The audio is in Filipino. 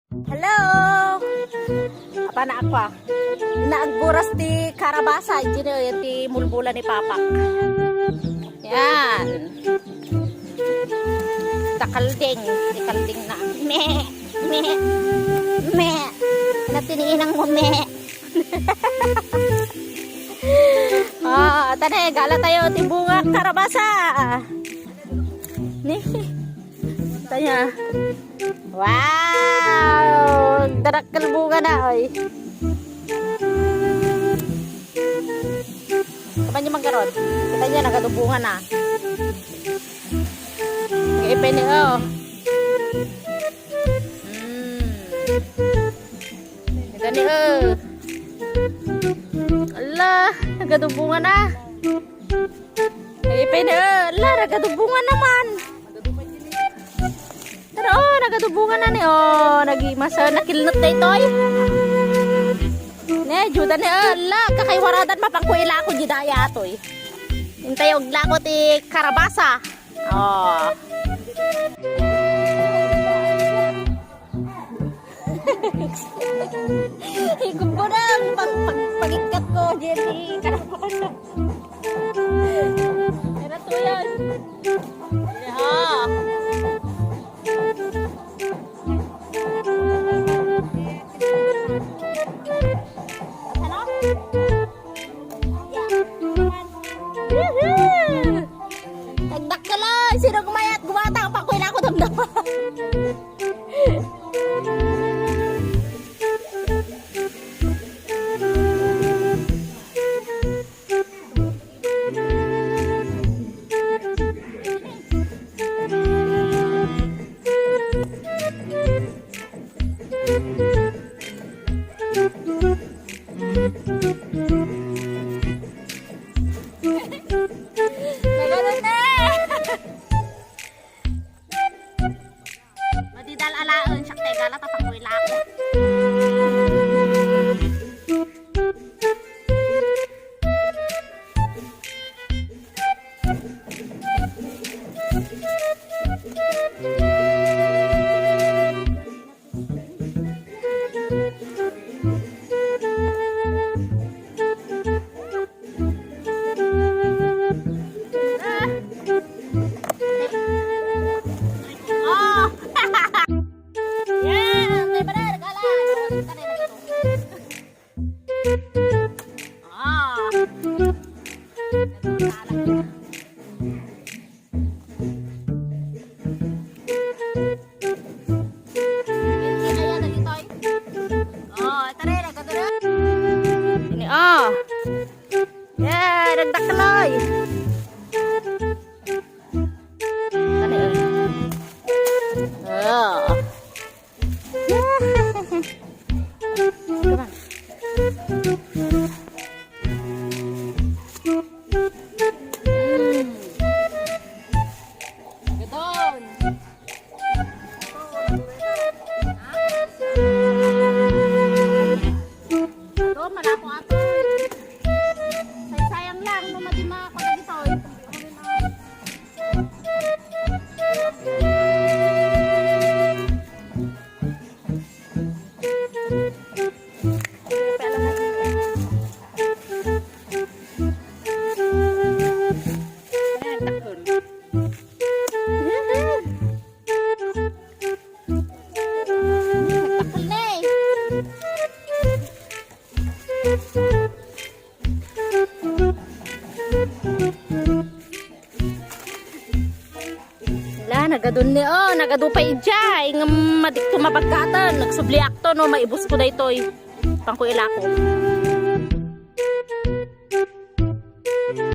Hello! Apa na ako ah? Naagburas ti karabasa. Hindi na yung ti mulbula ni Papa. Yan. Takalding. Takalding na. Meh! Meh! Meh! Natiniinang mo meh! Tane, gala tayo ti bunga karabasa. Nih. Tanya. Wow! Darakal bunga na, oy. Kapan niyo magkaroon? Kita niya, nagadubungan na. Nag-ipin niyo, oh. Gani, oh. Ala, nagadubungan na. Nag-ipin niyo, oh. Ala, nagadubungan naman. Pero oh, nagadubungan na ni oh, nagimasa nakilnot na ito ay. Ne, juda ni ala, kakaiwaradan mapangkuila ko di daya atoy. Hintay og lakot ti karabasa. Oh. Ikot ko na pag-ikat ko di karabasa. Era to yan. Yeah. Tagdak ka lang! Sino gumayat? Gumata ang pakuin ako damdaman. Nagano'n na! Madidal alaon siya kay gala tapakuin ako. Yeah, dagdag kaloy. Oh. Come on. Gedon. Ito, malapo ato. Sayang lang, lumadi makakagitoy. Nagadun ni oh, nagadupay ijay ng madik tumabagkatan, nagsubli akto no maibus ko daytoy. Pangkuila ko.